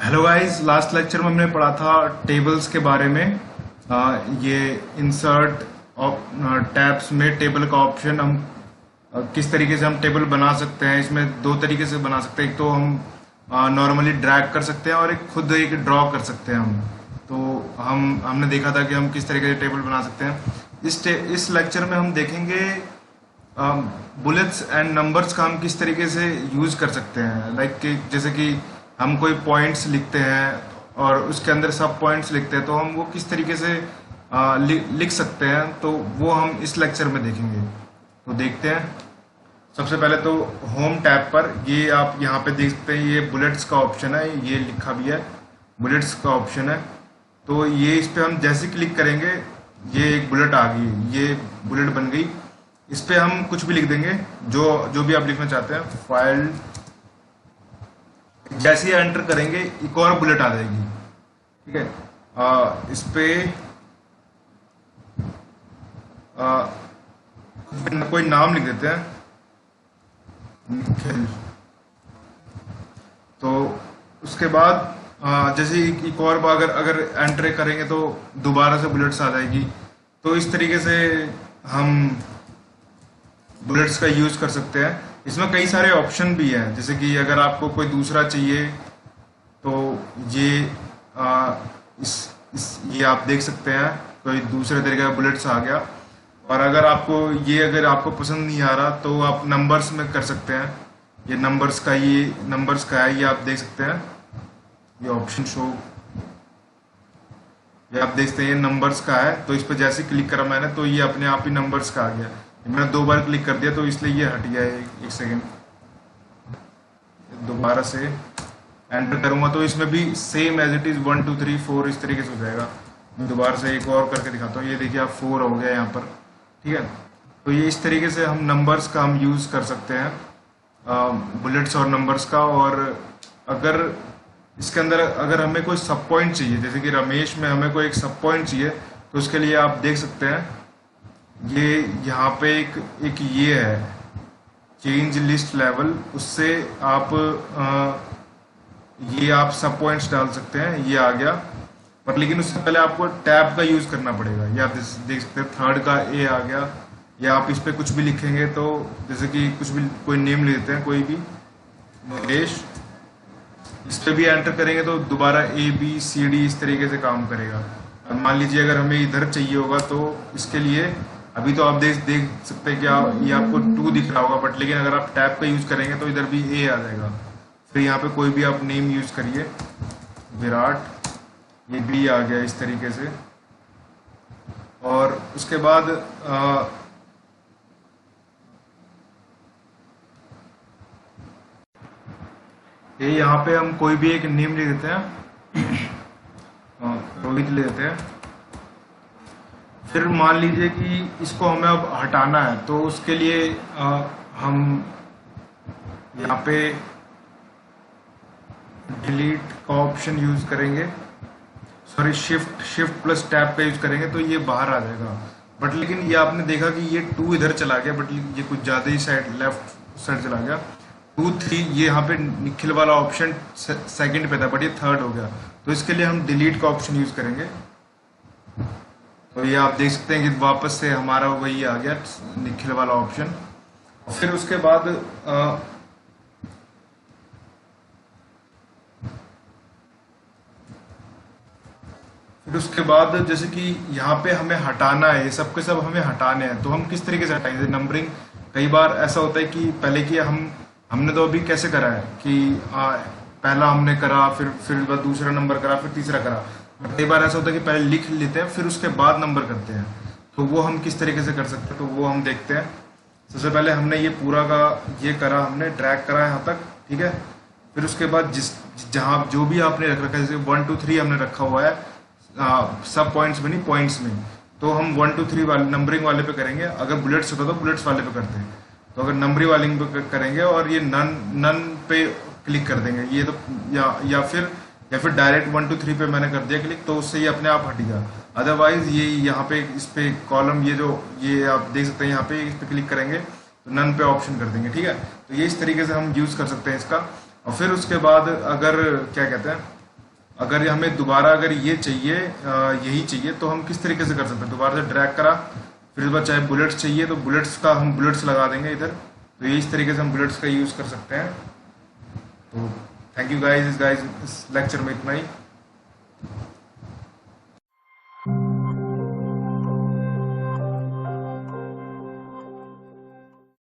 Hello guys, last lecture में हमने पढ़ा था टेबल्स के बारे में। ये इंसर्ट टैब्स में टेबल का ऑप्शन हम किस तरीके से हम टेबल बना सकते हैं। इसमें दो तरीके से बना सकते हैं, एक तो हम नॉर्मली ड्रैग कर सकते हैं और एक खुद एक ड्रॉ कर सकते हैं हम। तो हमने देखा था कि हम किस तरीके से टेबल बना सकते हैं। इस लेक्चर में हम देखेंगे बुलेट्स एंड नंबर्स का हम किस तरीके से यूज कर सकते हैं। लाइक कि जैसे कि हम कोई पॉइंट्स लिखते हैं और उसके अंदर सब पॉइंट्स लिखते हैं, तो हम वो किस तरीके से लिख सकते हैं, तो वो हम इस लेक्चर में देखेंगे। तो देखते हैं। सबसे पहले तो होम टैब पर ये आप यहाँ पे देख सकते हैं, ये बुलेट्स का ऑप्शन है, ये लिखा भी है बुलेट्स का ऑप्शन है। तो ये इस पे हम जैसे क्लिक करेंगे ये एक बुलेट आ गई, ये बुलेट बन गई। इस पे हम कुछ भी लिख देंगे, जो भी आप लिखना चाहते हैं। फाइल जैसे ही एंटर करेंगे एक और बुलेट आ जाएगी, ठीक है। इस पे कोई नाम लिख देते हैं, निखिल। तो उसके बाद जैसे एक और बार अगर एंटर करेंगे तो दोबारा से बुलेट्स आ जाएगी। तो इस तरीके से हम बुलेट्स का यूज कर सकते हैं। इसमें कई सारे ऑप्शन भी हैं, जैसे कि अगर आपको कोई दूसरा चाहिए तो ये ये आप देख सकते हैं, कोई दूसरे तरीके का बुलेट्स आ गया। और अगर आपको पसंद नहीं आ रहा तो आप नंबर्स में कर सकते हैं। ये नंबर्स का है, ये आप देख सकते हैं, ये ऑप्शन शो, ये आप देखते हैं ये नंबर्स का है। तो इस पर जैसे क्लिक करा मैंने तो ये अपने आप ही नंबर्स का आ गया। मैंने 2 बार क्लिक कर दिया तो इसलिए ये हट गया। एक सेकेंड, दोबारा से एंटर करूंगा तो इसमें भी सेम एज इट इज 1 2 3 4 इस तरीके से हो जाएगा। मैं दोबारा से एक और करके दिखाता हूँ। ये देखिए आप 4 हो गया यहाँ पर, ठीक है। तो ये इस तरीके से हम नंबर्स का हम यूज कर सकते हैं, बुलेट्स और नंबर्स का। और अगर इसके अंदर अगर हमें कोई सब पॉइंट चाहिए, जैसे कि रमेश में हमें कोई एक सब पॉइंट चाहिए, तो उसके लिए आप देख सकते हैं ये यहाँ पे एक ये है चेंज लिस्ट लेवल, उससे आप ये आप सब पॉइंट्स डाल सकते हैं। ये आ गया, पर लेकिन उससे पहले आपको टैब का यूज करना पड़ेगा। ये आप देख सकते हैं थर्ड का ए आ गया। या आप इस पे कुछ भी लिखेंगे, तो जैसे कि कुछ भी कोई नेम ले देते हैं, कोई भी नरेश। इस पे भी एंटर करेंगे तो दोबारा ABCD इस तरीके से काम करेगा। मान लीजिए अगर हमें इधर चाहिए होगा तो इसके लिए अभी तो आप देख सकते हैं कि ये आपको 2 दिख रहा होगा, बट लेकिन अगर आप टैब का यूज करेंगे तो इधर भी A आ जाएगा। फिर यहाँ पे कोई भी आप नेम यूज करिए, विराट, ये B आ गया इस तरीके से। और उसके बाद ये यहाँ पे हम कोई भी एक नेम ले देते हैं, रोहित ले देते हैं। फिर मान लीजिए कि इसको हमें अब हटाना है, तो उसके लिए हम यहाँ पे डिलीट का ऑप्शन यूज करेंगे, सॉरी शिफ्ट प्लस टैब का यूज करेंगे तो ये बाहर आ जाएगा। बट लेकिन ये आपने देखा कि ये 2 इधर चला गया, बट ये कुछ ज्यादा ही लेफ्ट साइड चला गया। 2 3 ये यहाँ पे निखिल वाला ऑप्शन सेकंड पे था, बट ये थर्ड हो गया। तो इसके लिए हम डिलीट का ऑप्शन यूज करेंगे। तो ये आप देख सकते हैं कि वापस से हमारा वही आ गया निखिल वाला ऑप्शन। फिर उसके बाद जैसे कि यहाँ पे हमें हटाना है, ये सब के सब हमें हटाने हैं। तो हम किस तरीके से हटाएंगे नंबरिंग। कई बार ऐसा होता है कि पहले कि हमने तो अभी कैसे करा है कि पहला हमने करा, फिर दूसरा नंबर करा, फिर तीसरा करा। कई बार ऐसा होता है कि पहले लिख लेते हैं फिर उसके बाद नंबर करते हैं। तो वो हम किस तरीके से कर सकते हैं, तो वो हम देखते हैं। सबसे पहले हमने ये पूरा का ये करा, हमने ड्रैग करा यहाँ तक, ठीक है। फिर उसके बाद जहाँ जो भी आपने रख रखा है, जैसे 1 2 3 हमने रखा हुआ है सब पॉइंट्स में नहीं, पॉइंट्स में। तो हम 1 2 3 वाले नंबरिंग वाले पे करेंगे। अगर बुलेट्स होता तो बुलेट्स वाले पे करते हैं। तो अगर नंबरिंग वाले पे करेंगे और ये नन पे क्लिक कर देंगे, ये तो या फिर डायरेक्ट 1 2 3 पे मैंने कर दिया क्लिक, तो उससे ये अपने आप हट गया। अदरवाइज ये यहाँ पे इस पे कॉलम ये आप देख सकते हैं, यहाँ पे इस पे क्लिक करेंगे तो नन पे ऑप्शन कर देंगे, ठीक है। तो ये इस तरीके से हम यूज कर सकते हैं इसका। और फिर उसके बाद अगर क्या कहते हैं अगर हमें दोबारा अगर ये चाहिए यही चाहिए तो हम किस तरीके से कर सकते हैं, दोबारा से ड्रैग करा, फिर इस बार चाहे बुलेट्स चाहिए तो बुलेट्स का हम बुलेट्स लगा देंगे इधर, तो ये इस तरीके से हम बुलेट्स का यूज़ कर सकते हैं। तो थैंक यू गाइज, इस लेक्चर में इतना ही।